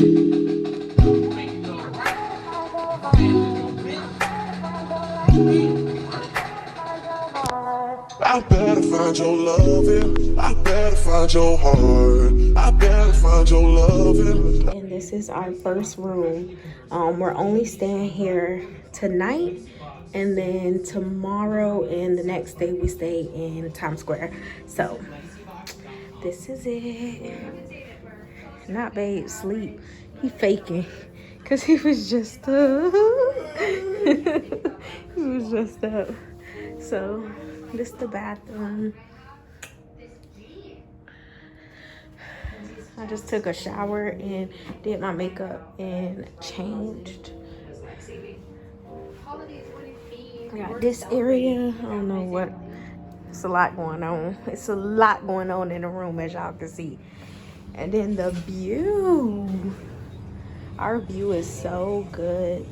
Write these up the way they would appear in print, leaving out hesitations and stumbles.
I better find your loving. I better find your heart. I better find your loving. And this is our first room. We're only staying here tonight, and then tomorrow and the next day we stay in Times Square. So this is it. Not babe sleep. He faking because he was just up. He was just up. So this is the bathroom. I just took a shower and did my makeup and changed. I got this area. I don't know what. It's a lot going on. It's a lot going on in the room, as y'all can see. And then the view. Our view is so good.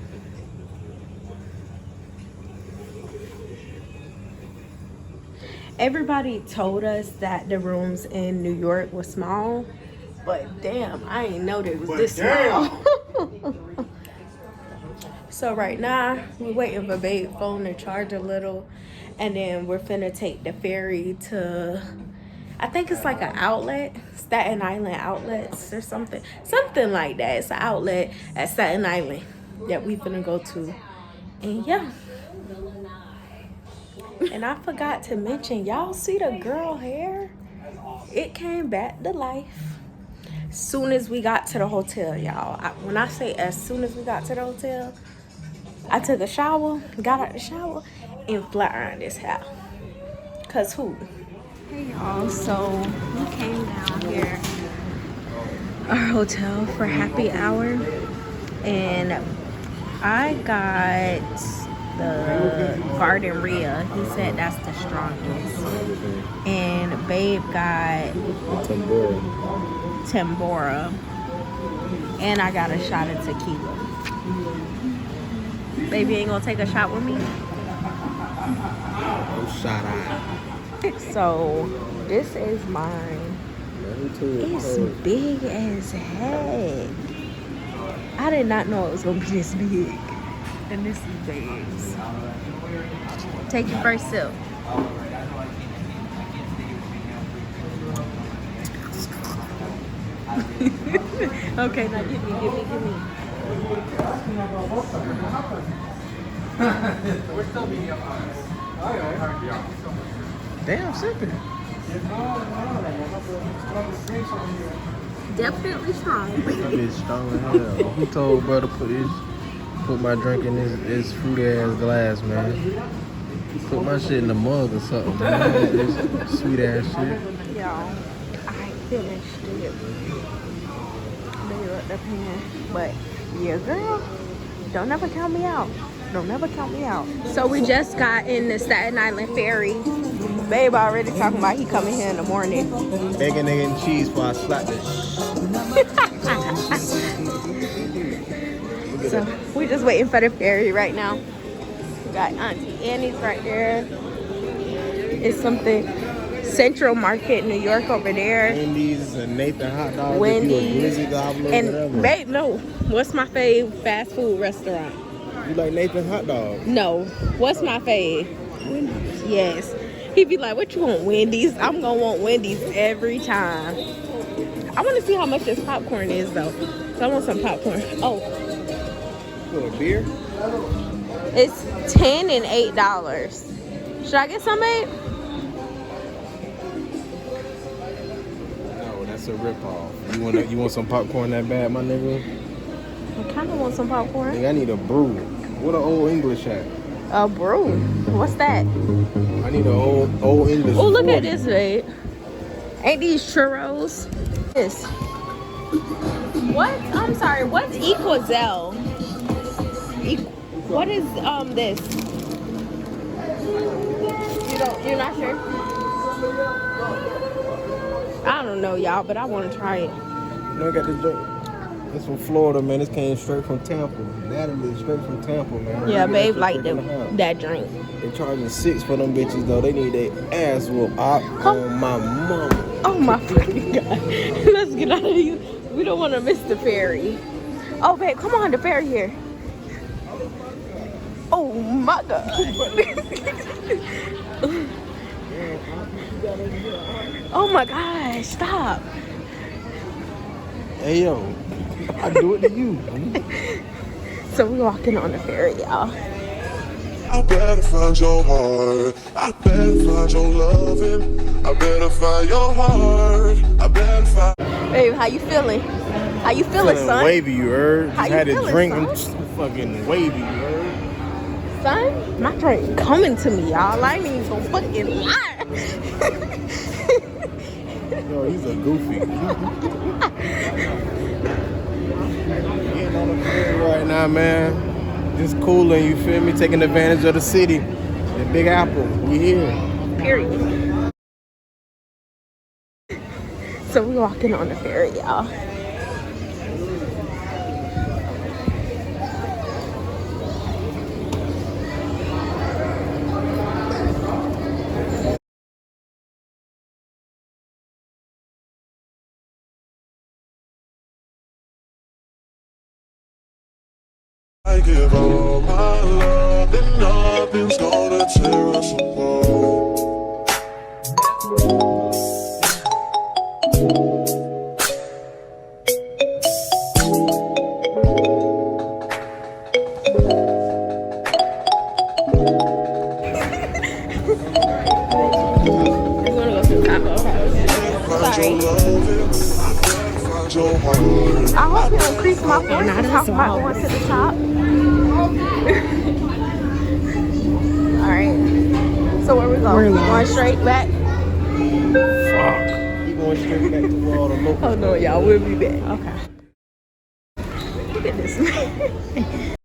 Everybody told us that the rooms in New York were small, but damn, I ain't know they was this small. So right now, we're waiting for babe phone to charge a little, and then we're finna take the ferry to, I think it's like an outlet, Staten Island outlets or something like that. It's an outlet at Staten Island that we finna go to, and yeah. And I forgot to mention, y'all see the girl hair? It came back to life. Soon as we got to the hotel, y'all. When I say as soon as we got to the hotel, I took a shower, got out the shower, and flat ironed this hair. Cause who? Hey y'all, so we came down here, our hotel for happy hour, and I got the Garden Rhea. He said that's the strongest. And babe got Tambora. And I got a shot of tequila. Baby ain't gonna take a shot with me? Shot out. So this is mine. It's big as heck. I did not know it was gonna be this big. And this is babes. Take your first sip. Okay, now give me. Damn, sipping. Definitely strong. That bitch strong as hell. Who told bro to put my drink in this fruity ass glass, man? Put my shit in the mug or something, man. This sweet ass shit. Y'all, I finished it. They up the pan. But yeah, girl, don't ever count me out. Don't ever count me out. So we just got in the Staten Island ferry. Babe already talking about he coming here in the morning. Bacon, egg, and cheese before I slap this. So we're just waiting for the ferry right now. We got Auntie Annie's right there. It's something Central Market, New York over there. Wendy's and Nathan hot dogs. Wendy's. And whatever. babe, no. What's my fave fast food restaurant? You like Nathan hot dog? No. What's my fave? Wendy's. Yes. He'd be like, what you want, Wendy's? I'm going to want Wendy's every time. I want to see how much this popcorn is, though. So I want some popcorn. Oh. For a beer? It's $10 and $8. Should I get some, babe? No, that's a ripoff. You want some popcorn that bad, my nigga? I kind of want some popcorn. Nigga, I need a brew. What an old English at? A brew? What's that? I need an old English. Oh, look 40. at this, babe. Ain't these churros? This. What? I'm sorry. What's Equazell? What is this? You're not sure? I don't know, y'all, but I want to try it. You know, I got this drink. It's from Florida, man. This came straight from Tampa. Natalie, straight from Tampa, man. Yeah, babe, like that drink. They charging $6 for them bitches, though. They need their ass whooped on my mama. Oh my fucking God. Let's get out of here. We don't want to miss the ferry. Oh, babe, come on, the ferry here. Oh my God. Oh my gosh, stop. Hey, yo. I do it to you. So we're walking on the ferry, y'all. I better find your heart. I better find your loving. I better find your heart. I better find. Babe, how you feeling? How you feeling, son? Wavy, you heard? How Just you had feeling, a drink son? and fucking wavy, you heard? Son, my drink coming to me, y'all. I ain't even gonna fucking lie. Yo, he's a goofy. Getting on the ferry right now, man. Just cooling, you feel me? Taking advantage of the city. The Big Apple. We here. Period. So we're walking on the ferry, y'all. I give all my love and nothing's gonna tear us apart. We're gonna go to the Taco House. Find your loving. I better find your heart. I hope you don't increase my voice and talk about going to the top. Alright. So where we going? Going straight back? Fuck. He going straight back to where all the locals. Oh no, y'all, we'll be back. Okay. Look at this man.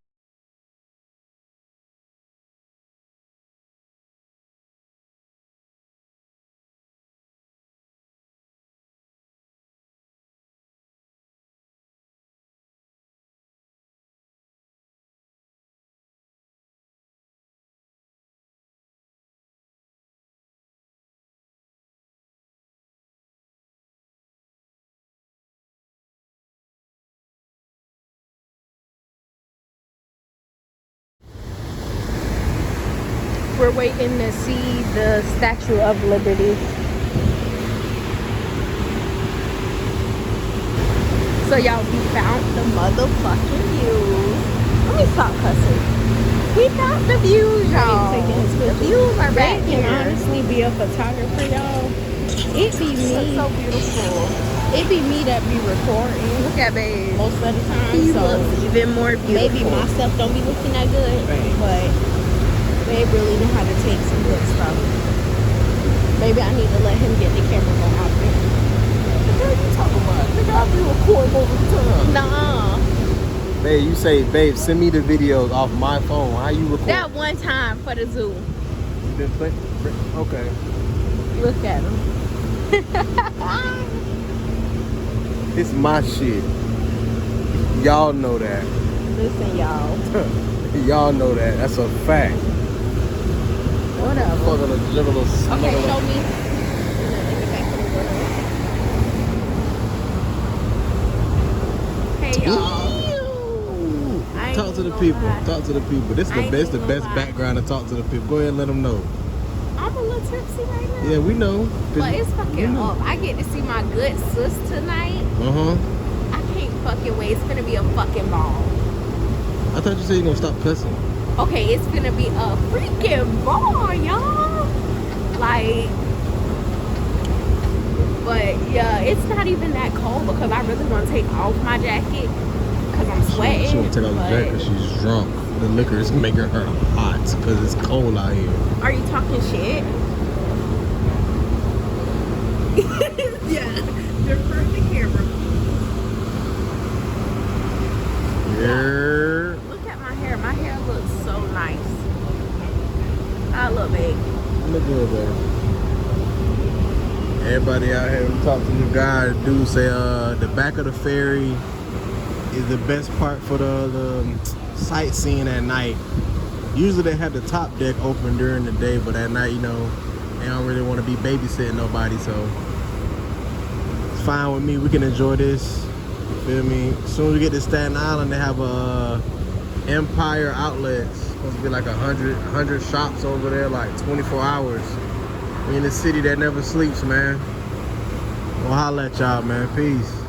We're waiting to see the Statue of Liberty. So y'all, we found the motherfucking views. Let me stop cussing. We found the views, y'all. The views are back Can here. honestly be a photographer, y'all. It be It's me. so beautiful. It be me that be recording Look at babe. most of the time. He So looks even more beautiful. maybe myself don't be looking that good, but babe really know how to take some good stuff. Maybe I need to let him get the camera going out there. What are you talking about? Nigga, I be recording over the time. Nuh-uh. Babe, you say, babe, send me the videos off my phone. How you record? That one time for the zoo. You been play- Okay. Look at him. It's my shit. Y'all know that. Listen, y'all. Y'all know that. That's a fact. Whatever. Fucking a general Okay, smuggle. show me. Hey, y'all. I ain't Talk to the gonna people. lie. Talk to the people. This is I the ain't best, the gonna best lie. background to talk to the people. Go ahead and let them know. I'm a little tipsy right now. Yeah, we know. But it's fucking up. I get to see my good sis tonight. Uh-huh. I can't fucking wait. It's gonna be a fucking ball. I thought you said you're gonna stop cussing. Okay, it's gonna be a freaking ball, y'all. Like, but yeah, it's not even that cold because I really want to take off my jacket because I'm sweating. She won't take off the but- jacket. She's drunk. The liquor is making her hot because it's cold out here. Are you talking shit? Yeah, defer the camera. Yeah. Look at my hair. My hair looks so nice. I love it. Look good, baby. Everybody out here, we talked to the guy. The dude say the back of the ferry is the best part for the sightseeing at night. Usually they have the top deck open during the day, but at night, you know, they don't really want to be babysitting nobody, so it's fine with me. We can enjoy this. Feel me? As soon as we get to Staten Island, they have a Empire Outlets. Supposed to be like 100 shops over there, like 24 hours. We in a city that never sleeps, man. Well, holla at y'all, man. Peace.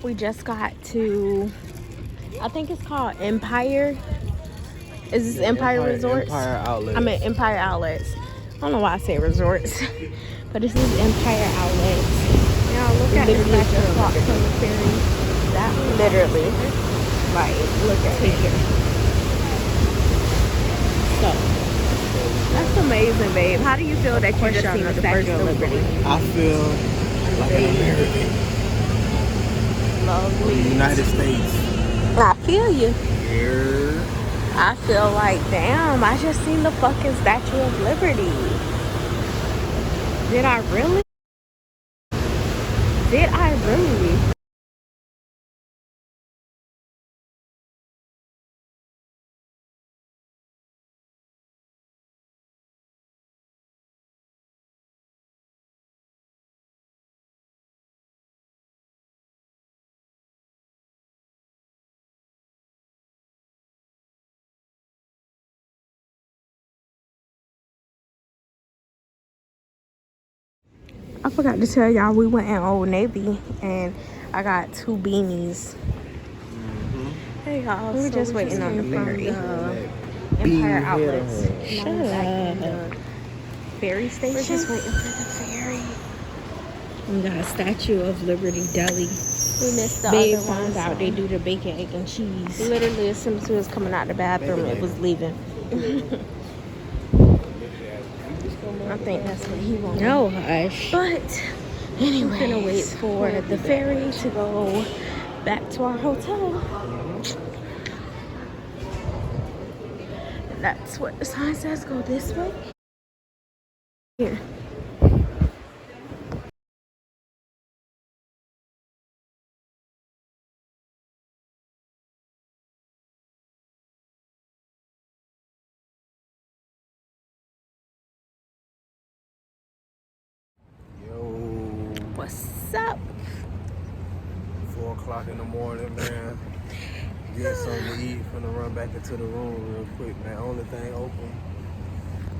We just got to, I think it's called Empire. Is this Empire Resorts? Empire Outlets. I mean Empire Outlets. I don't know why I say resorts, but this is Empire Outlets. Now look at this just walk from the ferry. That literally, like, look at it. So that's amazing, babe. How do you feel that you just seen the Statue of Liberty? I feel like an American. Lovely. United States. I feel you. Here. I feel like, damn, I just seen the fucking Statue of Liberty. Did I really? Did I really? I forgot to tell y'all we went in Old Navy and I got 2 beanies. Hey y'all, we were just waiting on the ferry. Empire Outlets. Shut up. Ferry station. We're just waiting for the ferry. We got a Statue of Liberty Deli. We missed the Babe other found ones. out they do the bacon, egg, and cheese. Literally, as soon as we was coming out the bathroom, it was leaving. I think that's what he wanted. No, hush. But anyway, we're gonna wait for the ferry to go back to our hotel. That's what the sign says. Go this way. Here. What's up? 4 o'clock in the morning, man. Get something to eat. Finna run back into the room real quick, man. Only thing open,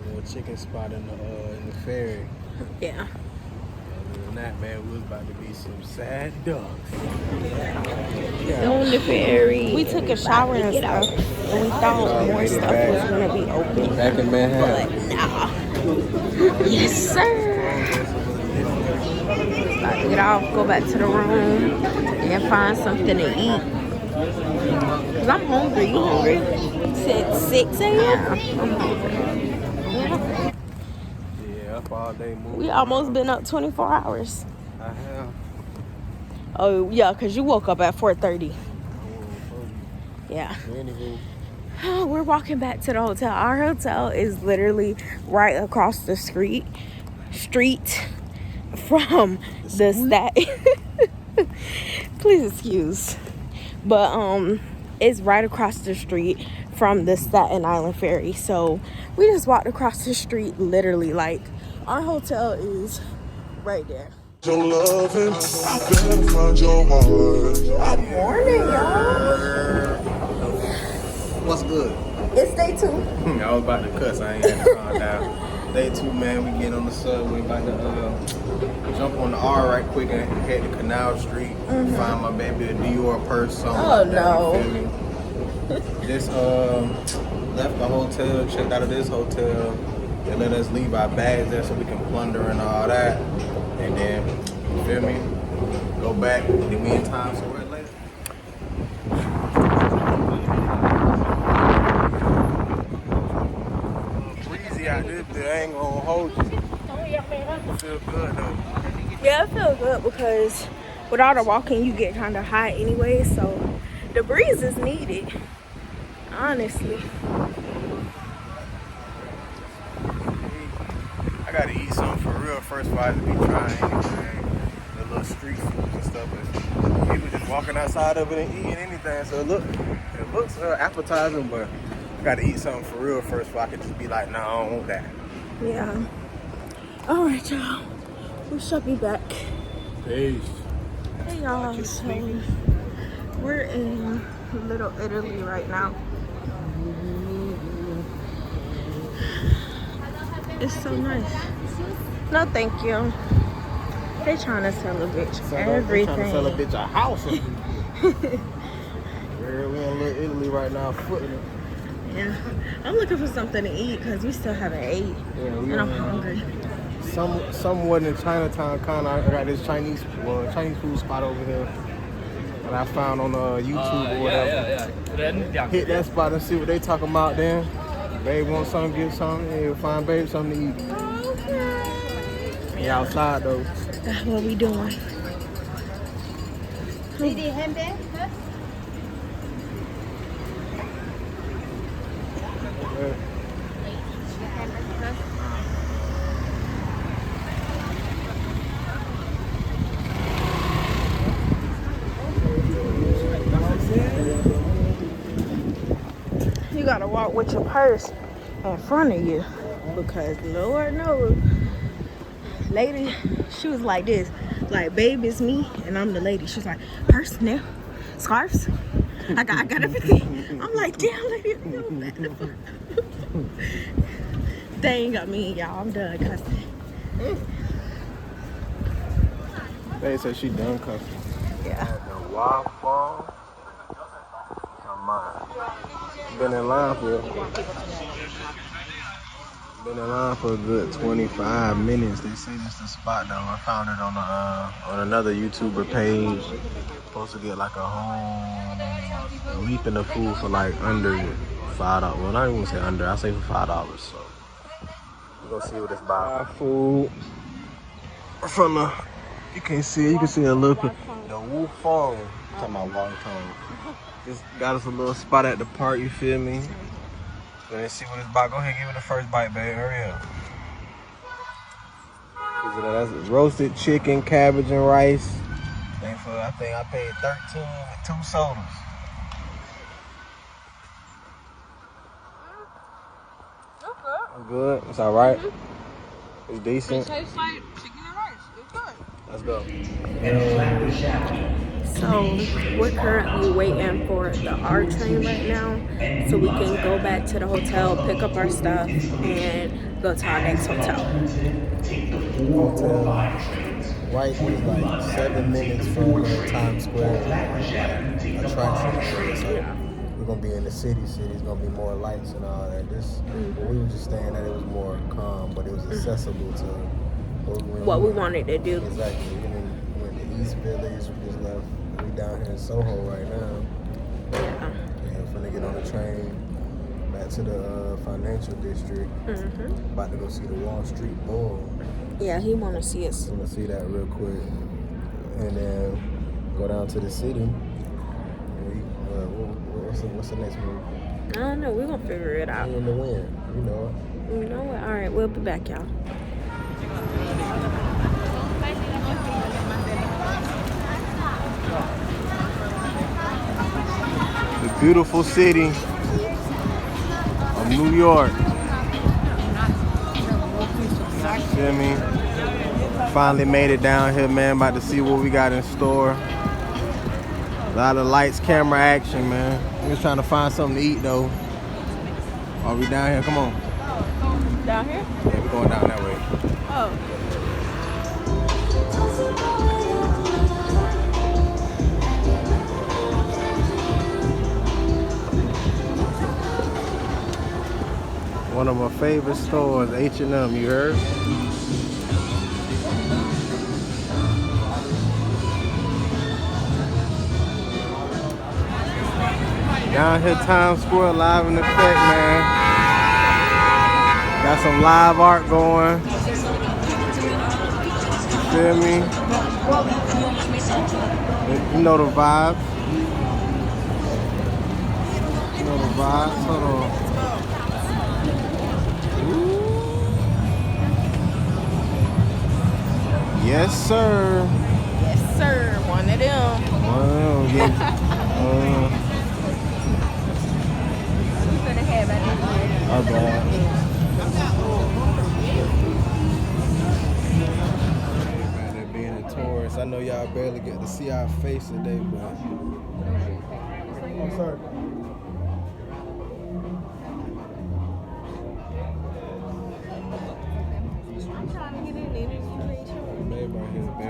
a little chicken spot in the ferry. Yeah. Other than that, man, we was about to be some sad ducks. On the ferry. We took a shower and stuff, and we thought more stuff was gonna be open. Back in Manhattan. But nah. Yes, sir. About to get off, go back to the room, and find something to eat. Cause I'm hungry. You hungry? It's 6 a.m. Yeah, I'm hungry. Yeah, up all day moving. We almost been up 24 hours. I have. Oh yeah, cause you woke up at 4:30. Yeah. Anywho. We're walking back to the hotel. Our hotel is literally right across the street from the please excuse, but it's right across the street from the Staten Island ferry. So we just walked across the street, literally. Like, our hotel is right there. Your loving, I better find your heart. Good morning, y'all. What's good? It's day 2. I was about to cuss. I ain't had to calm down. Day 2, man. We getting on the subway. About to jump on the R right quick and head to Canal Street. Find my baby a Dior purse. Oh, no. You feel me? Just left the hotel. Checked out of this hotel. They let us leave our bags there so we can plunder and all that. And then, you feel me? Go back. Then we in time somewhere later. Breezy out this, but I ain't gonna hold you. Feel good though. Yeah, it feels good because with all the walking, you get kind of hot anyway. So the breeze is needed, honestly. I gotta eat something for real first before I be trying anything. The little street foods and stuff. People just walking outside of it and eating anything. So it looks appetizing, but I gotta eat something for real first before I can just be like, nah, I don't want that. Yeah. All right, y'all. We shall be back. Peace. Hey, y'all. So we're in Little Italy right now. It's so nice. No, thank you. They trying to sell a bitch everything. They trying to sell a bitch a house. We're in Little Italy right now, footing it. Yeah, I'm looking for something to eat because we still haven't ate, and I'm hungry. Somewhat in Chinatown, kind of. I got this Chinese food spot over here that I found on YouTube or whatever. Hit that spot and see what they talking about. Then, babe want something, get something. Yeah, find babe something to eat. Okay. Yeah, outside though. That's what we doing. You gotta walk with your purse in front of you because Lord knows, lady, she was like this, like, babe, it's me and I'm the lady. She's like, purse now, scarves. I got everything. I'm like, damn, lady, no matter. They ain't got me, y'all. I'm done cussing. They said she done cussing. Yeah. The waffle. Come on. Been in line for a good 25 minutes. They say this the spot though. I found it on another YouTuber page. Supposed to get like a whole leap in the food for like under $5. Well, not even say under. I say for $5. So we're gonna see what it's about. Food from the. You can see a little bit. The Wu Fong. Talking about long tongue. Just got us a little spot at the park, you feel me? So let's see what it's about. Go ahead and give it the first bite, babe. Hurry up. That's roasted chicken, cabbage, and rice. I think I paid $13 with 2 sodas. Good. It's all right. It's decent. It tastes like chicken and rice. It's good. Let's go. So we're currently waiting for the R train right now, so we can go back to the hotel, pick up our stuff, and go to our next hotel. Hotel right is like 7 minutes from Times Square attraction. So we're gonna be in the city. It's gonna be more lights and all that. When we were just staying at, it was more calm, but it was accessible to what we wanted to do. Exactly. We went to East Village. We just left. We down here in Soho right now. Yeah. And we're gonna get on the train back to the financial district. About to go see the Wall Street Bull. Yeah, he want to see us. I'm gonna see that real quick, and then go down to the city. What's the next move? I don't know. We're gonna figure it out. In the wind, you know it. You know what? All right, we'll be back, y'all. The beautiful city of New York. Feel me? Finally made it down here, man. About to see what we got in store. A lot of lights, camera action, man. I'm just trying to find something to eat, though. Are we down here? Come on. Down here? Yeah, we're going down that way. Oh. One of my favorite stores, H&M, you heard? Down here, Times Square, live in effect, man. Got some live art going. feel me? You know the vibes. You know the vibes. Hold on. Yes, sir. Yes, sir. One of them. Wow, yeah. You finna have at Our bad. Man, being a tourist, I know y'all barely get to see our face today, but. Oh, sorry. Babe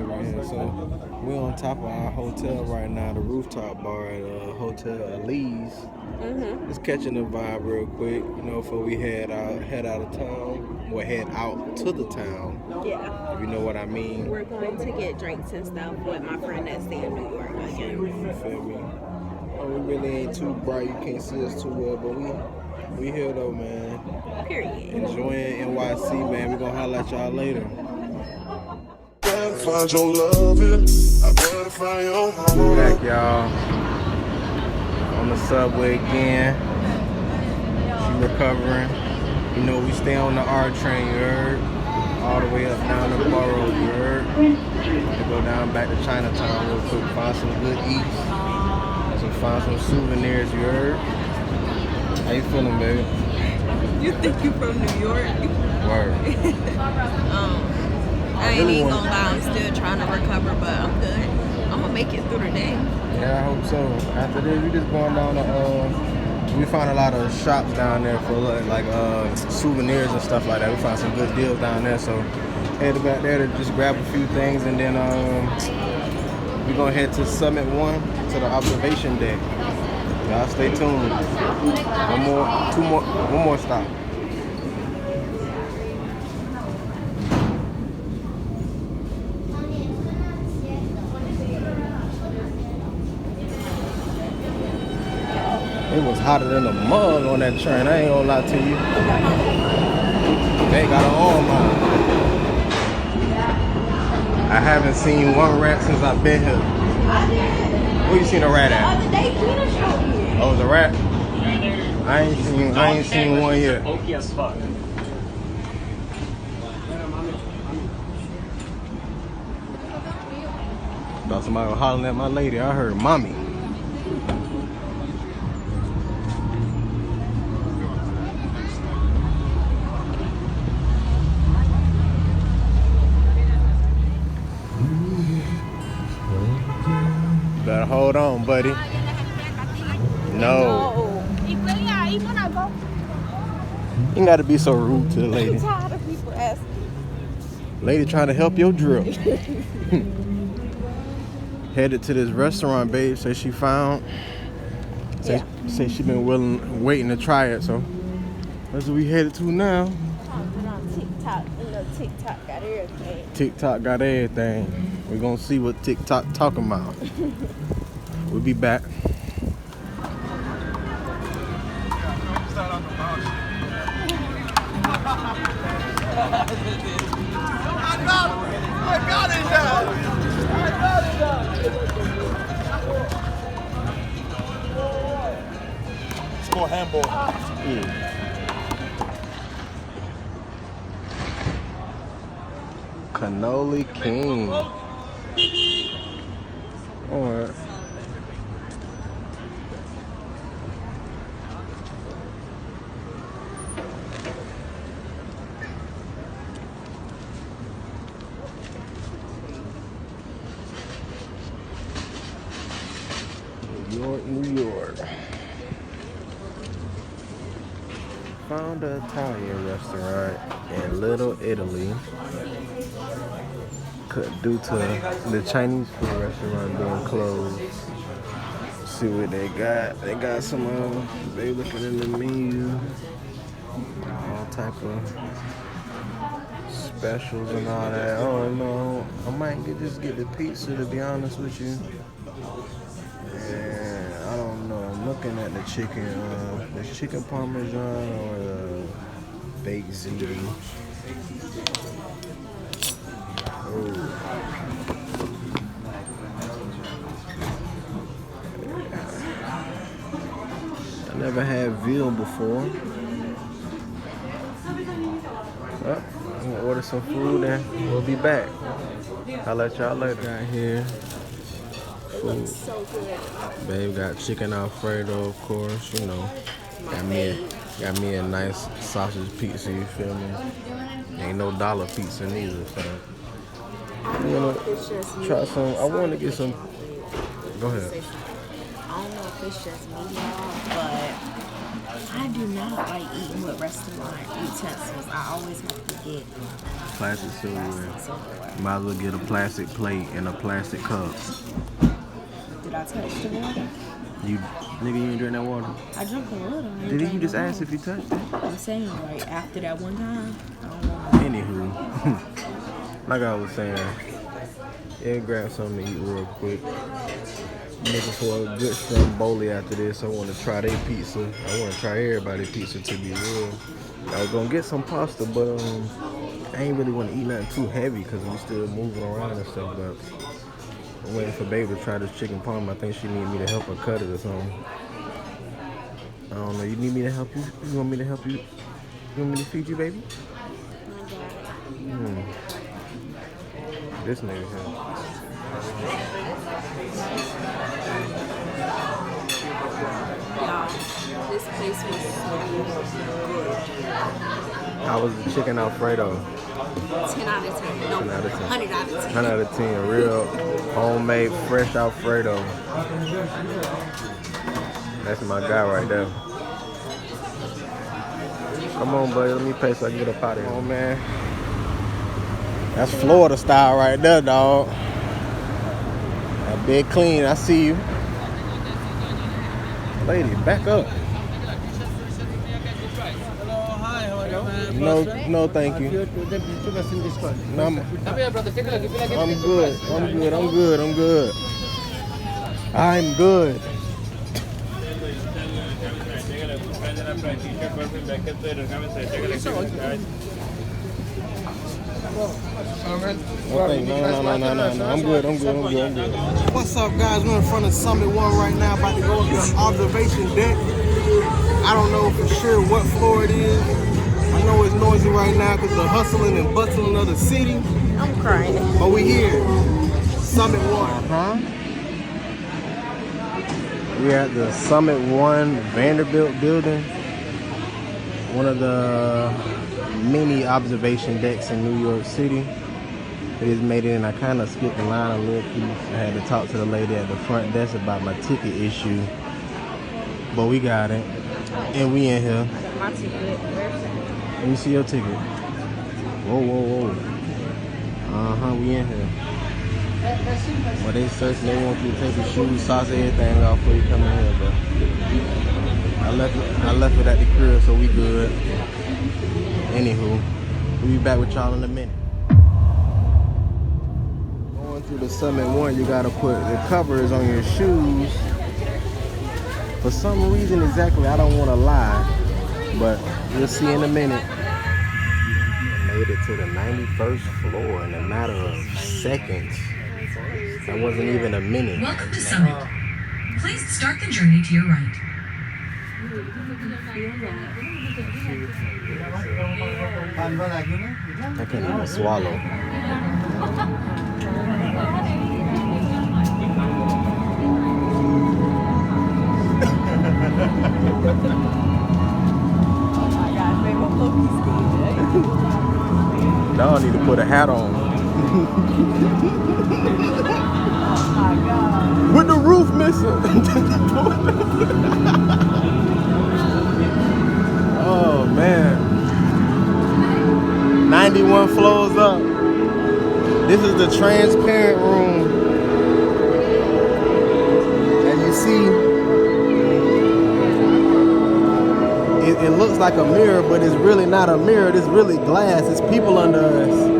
right here. So we're on top of our hotel right now, the rooftop bar at Hotel Elise. Just catching the vibe real quick, you know, before we head out of town. Or head out to the town. Yeah. If you know what I mean. We're going to get drinks and stuff with my friend that's staying in New York again. You feel me? Oh, we really ain't too bright. You can't see us too well, but we here though, man. Period. Enjoying NYC, man. We gonna holler at y'all later. Better find your loving. I better find your heart. Back, y'all. On the subway again. She recovering. You know, we stay on the R train, you heard? All the way up down the borough, you heard? To go down back to Chinatown real quick, find some good eats. Find some souvenirs, you heard? How you feeling, baby? You think you from New York? Word. I ain't even gonna lie, I'm still trying to recover, but I'm good. I'm gonna make it through the day. Yeah, I hope so. After this, we just going down to, we found a lot of shops down there for like souvenirs and stuff like that. We found some good deals down there, so headed back there to just grab a few things, and then we're gonna head to Summit 1 to the observation deck. Y'all stay tuned. One more stop. It was hotter than a mug on that train. I ain't gonna lie to you. They got an arm on. I haven't seen one rat since I've been here. Where you seen a rat at? Oh, it was a rat? I ain't seen one yet. Thought somebody was hollering at my lady. I heard mommy. Better hold on, buddy. No. You ain't gotta be so rude to the lady. I'm tired of people asking. Lady trying to help your drill. Headed to this restaurant, babe. Say she found. Say she been waiting to try it. So that's what we headed to now. TikTok, you know, TikTok got everything. TikTok got everything. We're gonna see what TikTok talking about. We'll be back. I got it now. Score handball. Cannoli King. Alright. New York. Found an Italian restaurant in Little Italy. Due to the Chinese food restaurant being closed. See what they got. They got some, they looking in the menu. All type of specials and all that. Oh no, I might just get the pizza, to be honest with you. And I don't know, I'm looking at the chicken, the chicken parmesan or the baked ziti. I never had veal before. Well, I'm gonna order some food and we'll be back. I'll let y'all later. Got here. Food. So good. Babe got chicken Alfredo, of course, you know. Got me a nice sausage pizza, you feel me? Ain't no dollar pizza neither, so. You know, try some. I want to get some. Go ahead. I don't know if it's just me, y'all, but I do not like eating with restaurant utensils. I always have to get Plastic silverware. silverware. Might as well get a plastic plate and a plastic cup. Did I touch the water? You, nigga, you ain't drink that water? I drank a little. Did you just ask if you touched it? I'm saying, like, after that one time, I don't know. Anywho, like I was saying, yeah, grab something to eat real quick. Looking for a good stromboli after this. I want to try their pizza. I want to try everybody's pizza, to be real. I was gonna get some pasta, but I ain't really want to eat nothing too heavy because we still moving around and stuff. But I'm waiting for baby to try this chicken parm. I think she need me to help her cut it or something. I don't know. You need me to help you? You want me to help you? You want me to feed you, baby? This nigga here. Y'all, this place was so good. How was the chicken Alfredo? 10 out of 10. No, 10 out of 10. 100 out of 10. 10 out of 10. Real homemade, fresh Alfredo. That's my guy right there. Come on, buddy. Let me pay so I can get up out of here. Oh, man. That's Florida style right there, dog. That big clean. I see you. Lady, back up. No, thank you. No, I'm good. I'm good. No. I'm good. What's up, guys? We're in front of Summit 1 right now, about to go to the observation deck. I don't know for sure what floor it is. I know it's noisy right now because the hustling and bustling of the city. I'm crying. But we here, Summit 1. We're at the Summit 1 Vanderbilt building. One of the many observation decks in New York City. I just made it in. I kind of skipped the line a little piece. I had to talk to the lady at the front desk about my ticket issue. But we got it. And we in here. My ticket. Let me see your ticket. Whoa. We in here. Well, they searching. They want you to take your shoes, socks, everything off before you come in here. But I left it at the crib, so we good. Anywho, we'll be back with y'all in a minute. Going through the Summit 1, you gotta put the covers on your shoes. For some reason, exactly, I don't want to lie, but we'll see in a minute. Made it to the 91st floor in a matter of seconds. That wasn't even a minute. Welcome to Summit. Please start the journey to your right. I can't even swallow. Now I need to put a hat on. With the roof missing. Oh man. 91 floors up. This is the transparent room. As you see, it looks like a mirror, but it's really not a mirror. It's really glass. It's people under us.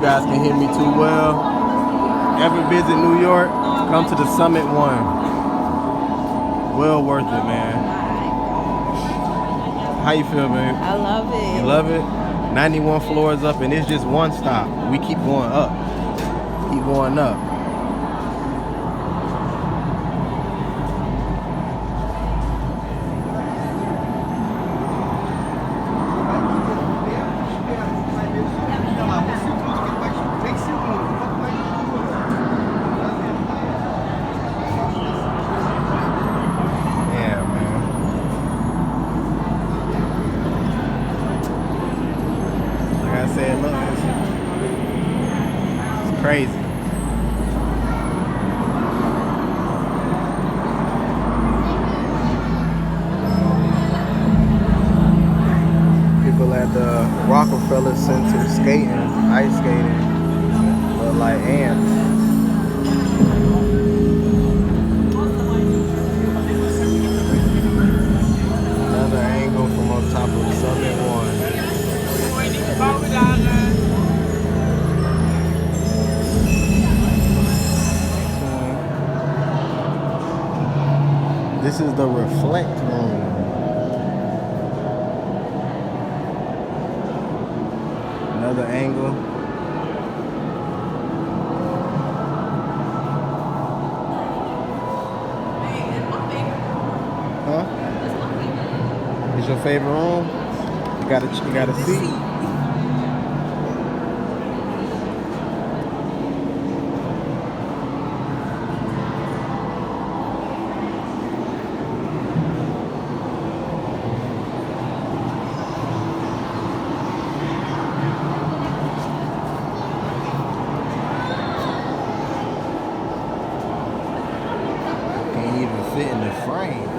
guys can hear me too well. Ever visit New York? Come to the Summit One. Well worth it, man. How you feel, babe? I love it. You love it? 91 floors up, and it's just one stop. We keep going up. Keep going up. Crazy. People at the Rockefeller Center skating, ice skating, look like ants. Another angle from on top of Summit One. This is the reflect room. Another angle. Huh? It's your favorite room? You got a seat? Fit in the frame.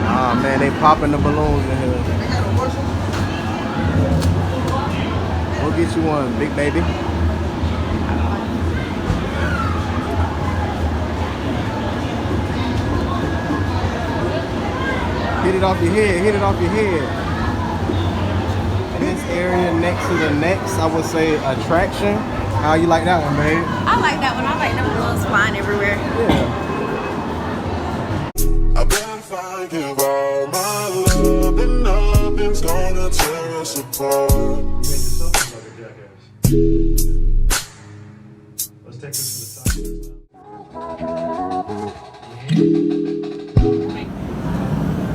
Ah man, they popping the balloons in here. We'll get you one, big baby. Hit it off your head, hit it off your head. In this area next to the next, I would say attraction. How you like that one, babe? I like that one. I like them balloons flying everywhere. Yeah. I bet if I give all my love, then nothing's gonna tear us apart. Let's take this to the side.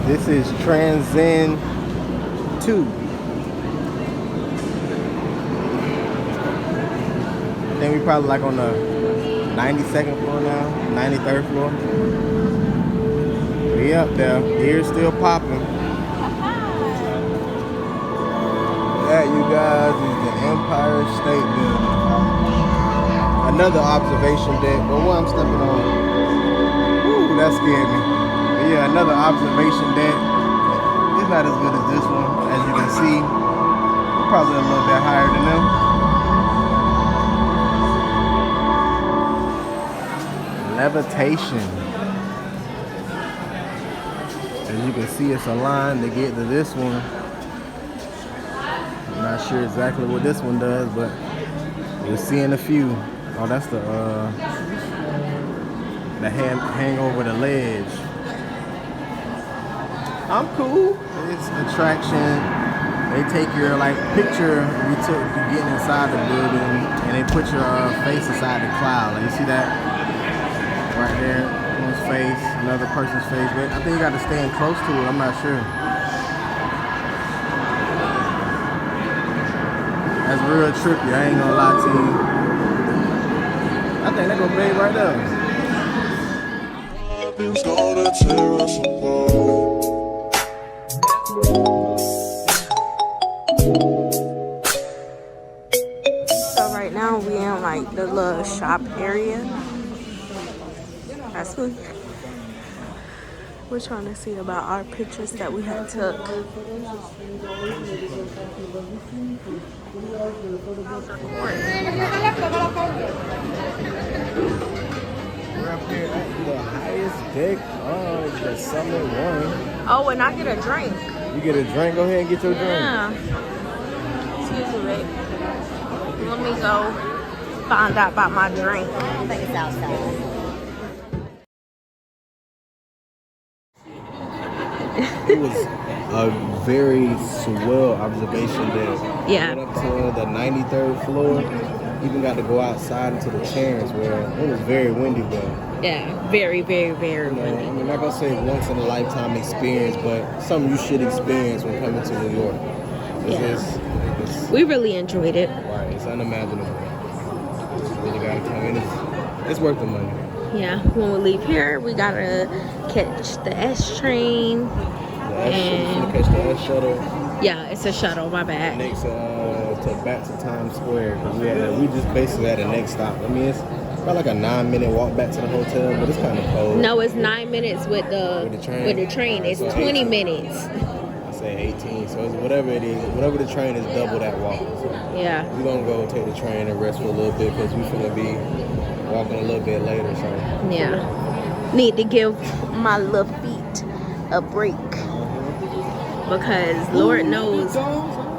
This is Transcend 2. I think we probably like on the 92nd floor now, 93rd floor. We up there. Ears still popping. That, you guys, is the Empire State Building. Another observation deck, but what I'm stepping on. Ooh, that scared me. But yeah, another observation deck. It's not as good as this one, as you can see. Probably a little bit higher than them. Levitation. As you can see, it's a line to get to this one. I'm not sure exactly what this one does, but we're seeing a few. Oh, that's the hang over the ledge. I'm cool. It's attraction. They take your picture we took you getting inside the building, and they put your face inside the cloud. Like, you see that right there? One's face, another person's face. But I think you got to stand close to it. I'm not sure. That's real trippy. I ain't gonna lie to you. I think that go big right there. Nothing's gonna tear us apart. So right now we in the little shop area. That's me. We're trying to see about our pictures that we had took. We're up here at the highest deck of the Summit One. Oh, and I get a drink. You get a drink? Go ahead and get your drink. Yeah. Excuse me, babe. Let me go find out about my drink. I think it's outside. It was a very swell observation deck. Yeah. Went up to the 93rd floor. Even got to go outside into the chairs where it was very windy, but Yeah, very, very, very you know, windy. I'm not gonna say once in a lifetime experience, but something you should experience when coming to New York. It's We really enjoyed it. right, it's unimaginable. You really gotta come in. It's worth the money. Yeah, when we leave here, we gotta catch the S train. The S, catch the S shuttle Yeah, it's a shuttle, my bad. next to back to Times Square. We just basically at the next stop. I mean, it's about like a 9-minute walk back to the hotel, but it's kind of cold. No, it's 9 minutes with the train. It's So 20 18. minutes. I say 18, so it's whatever it is. Whatever the train is, double that walk. So Yeah. we're gonna go take the train and rest for a little bit because we're gonna be walking a little bit later. So Yeah. Need to give my little feet a break. Because Lord knows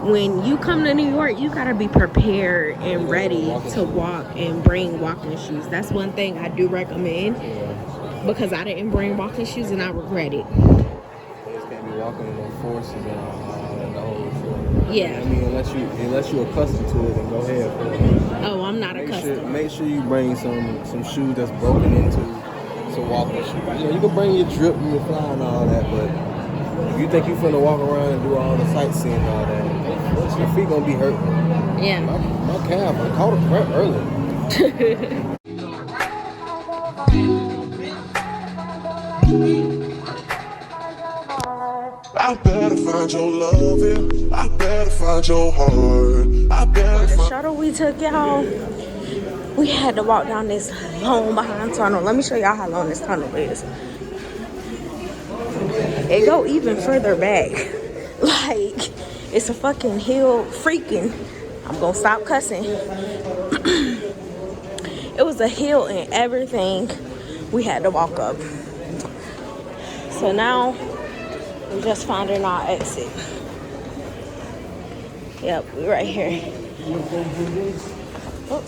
when you come to New York, you gotta be prepared and ready to walk and bring walking shoes. That's one thing I do recommend because I didn't bring walking shoes and I regret it. you just can't be walking in no forces and the whole thing. Yeah. I mean, unless you're accustomed to it, then go ahead for it. Oh, I'm not accustomed. Make sure you bring some shoes that's broken into some walking shoes. You know, you can bring your drip and your fly and all that, but if you think you're finna walk around and do all the sightseeing and all that, your feet gonna be hurting. Yeah. My calf, I caught a cramp early. I better find your loving. I better find your heart. I better The find. shuttle we took, y'all, we had to walk down this long behind tunnel. Let me show y'all how long this tunnel is. It go even further back. Like, it's a fucking hill. Freaking, I'm gonna stop cussing. It was a hill and everything we had to walk up. So now we're just finding our exit. Yep, we're right here. Oh.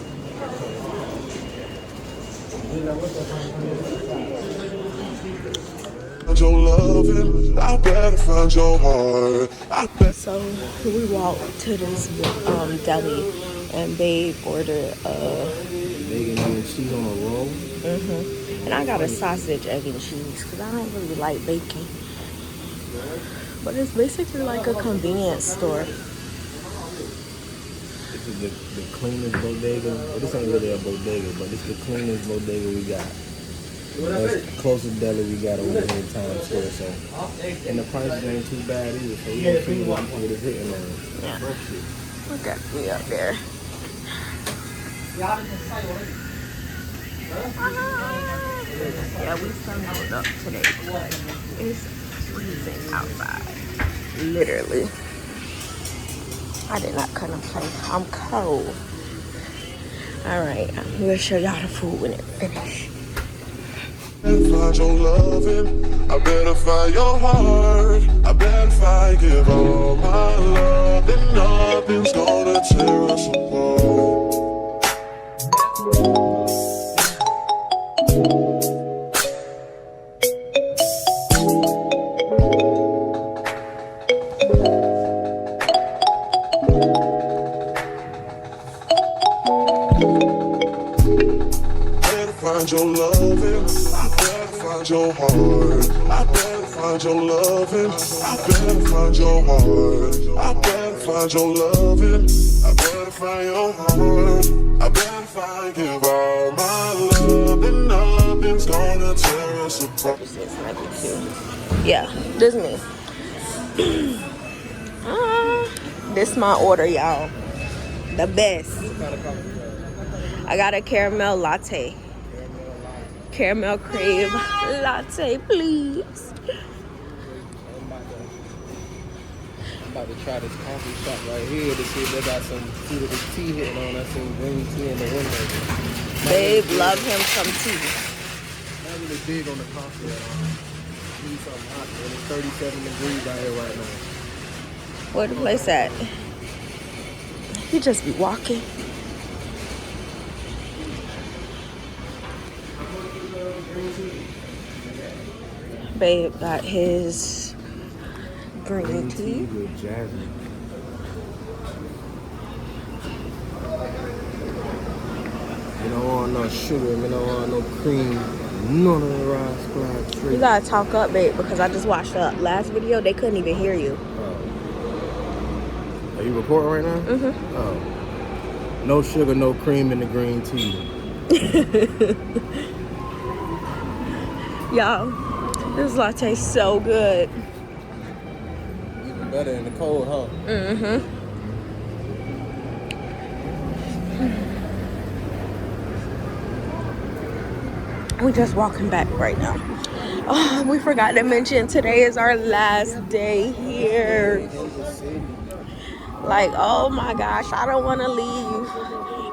Find your loving. I better find your heart. I better. So we walked to this deli and babe ordered Bacon, egg, and cheese on a roll. and I got a sausage, egg, and cheese because I don't really like bacon. But it's basically like a convenience store. This is the cleanest bodega. Well, this ain't really a bodega, but it's the cleanest bodega we got. That's the closest deli we got over here in Times Square. So, and the prices ain't too bad either. So you don't feel like what it's hitting on. Yeah. Look at me up there. Yeah, we snuggled up today. It's freezing outside. Literally. I did not come and play. I'm cold. Alright, I'm gonna show y'all the food when it finishes. I better find your loving. I better find your heart. I better find, give all my love, and nothing's gonna tear us apart. Better find your loving. I better find your heart. I better find your loving. I better find your heart. I better find your loving. I better find your heart. I better find, give all my love, and nothing's gonna tear us apart. This might be too. Yeah, this me. This my order, y'all. The best. I got a caramel latte. Caramel crave latte, please. I'm about to try this coffee shop right here to see if they got some suitable tea hitting on. I seen green tea in the window. Babe, love him some tea. Not really big on the coffee at all. Need something hot, man. It's 37 degrees out here right now. Where the place at? He just be walking. Babe got his green tea. with jasmine. You don't want no sugar, you don't want no cream, none of the rice squad You straight. gotta talk up, babe, because I just watched the last video. They couldn't even hear you. Are you recording right now? Mm-hmm. Oh. No sugar, no cream in the green tea. Y'all, this latte is so good. Even better in the cold, huh? Mm-hmm. We just walking back right now. Oh, we forgot to mention today is our last day here. Like, oh my gosh, I don't want to leave.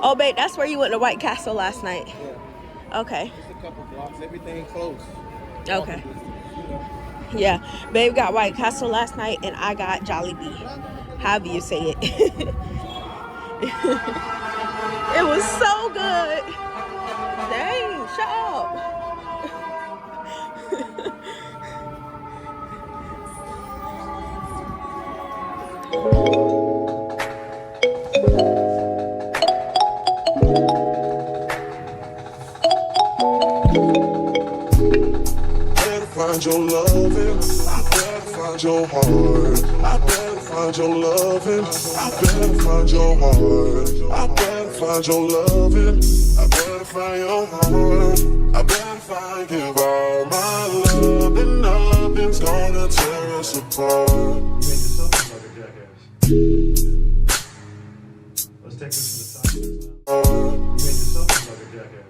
Oh, babe, that's where you went to White Castle last night. Yeah. Okay. Just a couple blocks, everything close. Okay. Yeah, babe got White Castle last night, and I got Jollibee. However you say it. It was so good. Dang, shut up. Better find your loving. I better find your heart. I better find your loving. I better find your heart. I better find your loving. I better find your heart. I better find give all my love and nothing's gonna tear us apart. Let's take this to the side. You Heart. made yourself look like a jackass.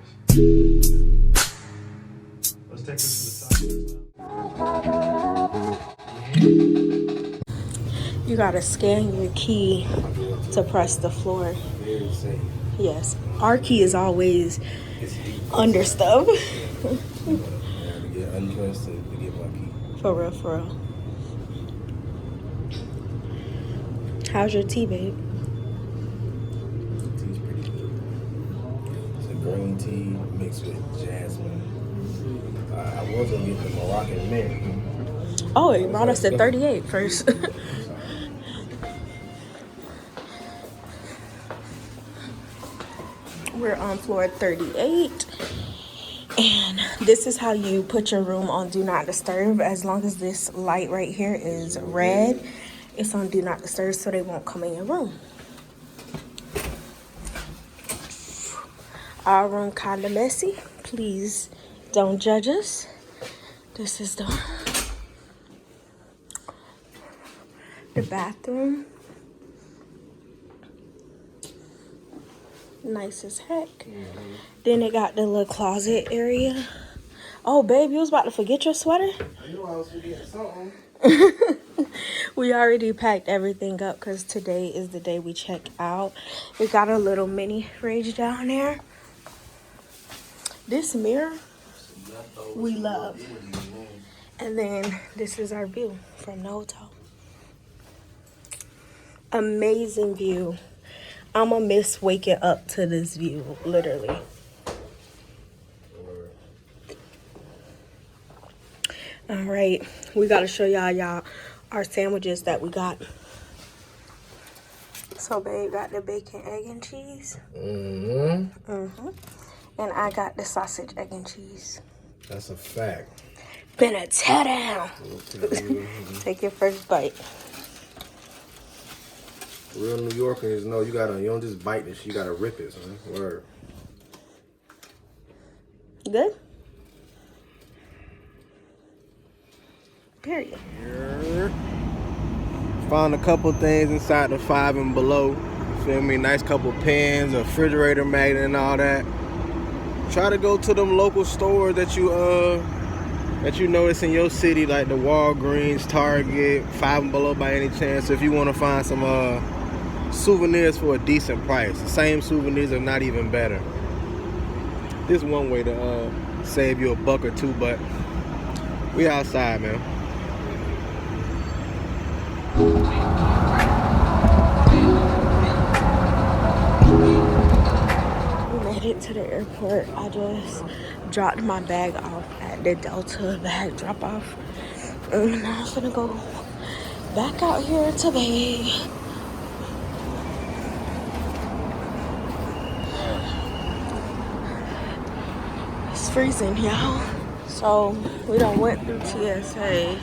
Let's take this to the side. You gotta scan your key to press the floor. Very safe. Yes, our key is always under stuff. I had to get undressed to get my key. For real, for real. How's your tea, babe? Tea's pretty good. It's a green tea mixed with jasmine. I was gonna get the Moroccan mint. Oh, it brought us to 38 first. We're on floor 38. And this is how you put your room on Do Not Disturb. As long as this light right here is red, it's on Do Not Disturb so they won't come in your room. Our room kind of messy. Please don't judge us. This is the bathroom. Nice as heck. Then it got the little closet area. Oh, babe, you was about to forget your sweater? I knew I was forgetting something. We already packed everything up because today is the day we check out. We got a little mini fridge down there. This mirror, we love. And then this is our view from the hotel. Amazing view. I'ma miss waking up to this view, literally. All right, we gotta show y'all our sandwiches that we got. So, babe got the bacon, egg, and cheese. And I got the sausage, egg, and cheese. That's a fact. Finna tear down. Take your first bite. Real New Yorkers know you don't just bite this, you gotta rip it, son. Word. Good? Period. Found a couple things inside the 5 and below. You feel me? Nice couple pens, a refrigerator magnet and all that. Try to go to them local stores that you notice in your city, like the Walgreens, Target, Five and Below by any chance. If you want to find some souvenirs for a decent price, the same souvenirs are not even better. This is one way to save you $1 or $2, but we outside, man. We made it to the airport. I just dropped my bag off at the Delta bag drop off. And now I'm gonna go back out here to bag. It's freezing, y'all. So we done went through TSA.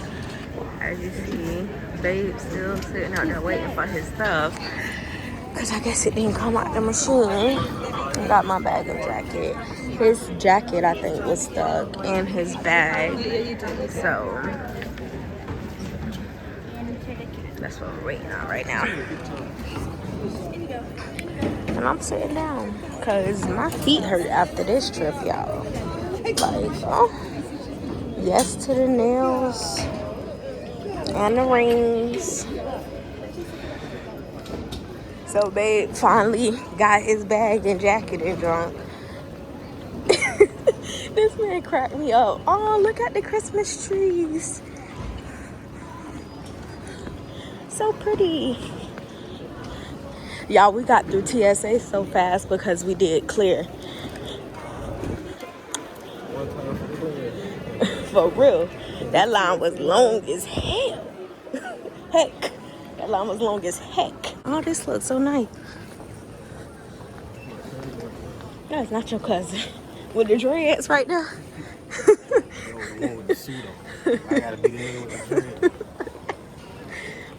As you see, Babe's still sitting out there waiting for his stuff. Cause I guess it didn't come out the machine. I got my bag and jacket. His jacket, I think, was stuck in his bag. So that's what we're waiting on right now. And I'm sitting down because my feet hurt after this trip, y'all. Like, oh, yes to the nails and the rings. So Babe finally got his bag and jacket and drunk. This man cracked me up. Oh, look at the Christmas trees. So pretty. Y'all, we got through TSA so fast because we did clear. For real. That line was long as hell. Heck. That line was long as heck. Oh, this looks so nice. That's not your cousin. With the dreads right there. I gotta be the nigga with the dread.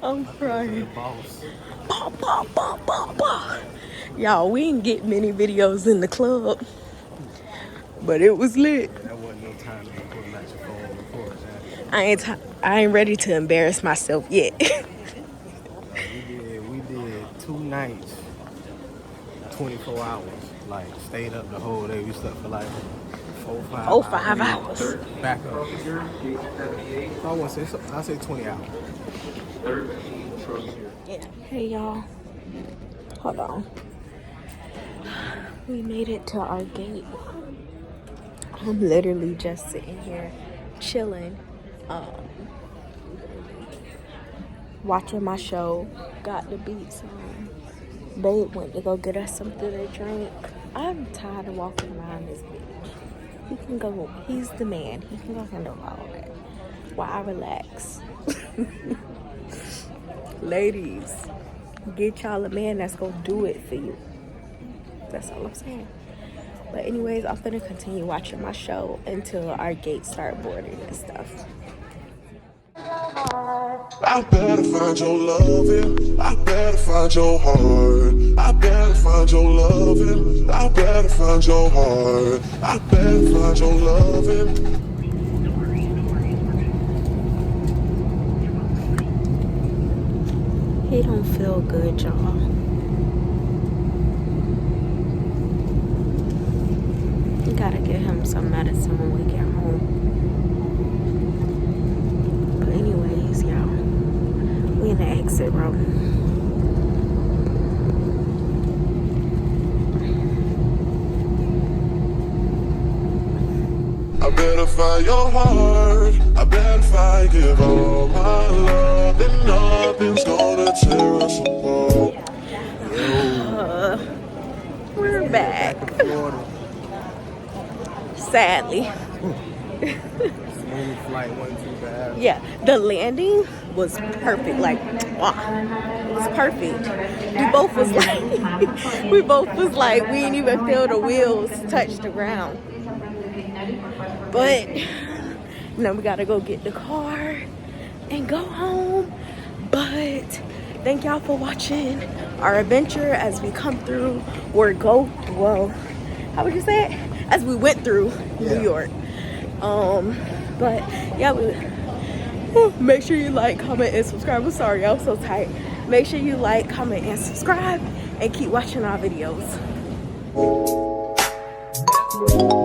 I'm crying. Boss. Bah, bah, bah, bah, bah. Y'all, we didn't get many videos in the club, but it was lit. That wasn't no time to be putting out your phone record, I ain't ready to embarrass myself yet. We did 2 nights, 24 hours. Like, stayed up the whole day. We slept for like 5 hours. Back up. I won't say so. I'll say 20 hours. Yeah. Hey, y'all. Hold on. We made it to our gate. I'm literally just sitting here chilling, watching my show. Got the beats on. Babe went to go get us something to drink. I'm tired of walking around this bitch. He can go. He's the man. He can go handle all that while I relax. Ladies, get y'all a man that's gonna do it for you. That's all I'm saying. But anyways, I'm gonna continue watching my show until our gates start boarding and stuff. I better find your loving. I better find your heart. I better find your loving. I better find your heart. I better find your loving. He don't feel good, y'all. You gotta get him some medicine when we get home. But anyways, y'all, we in the exit row. I better find your heart. I better find, give all my love. Then nothing's gonna tear us apart. We're back. Sadly. Smooth flight, wasn't too bad. Yeah, the landing was perfect. Like, wow, it was perfect. We both was like, we didn't even feel the wheels touch the ground. But now we gotta go get the car and go home. But thank y'all for watching our adventure as we come through how would you say it? As we went through New York. But yeah, make sure you like, comment, and subscribe. I'm sorry, I'm so tight. Make sure you like, comment, and subscribe, and keep watching our videos. Yeah.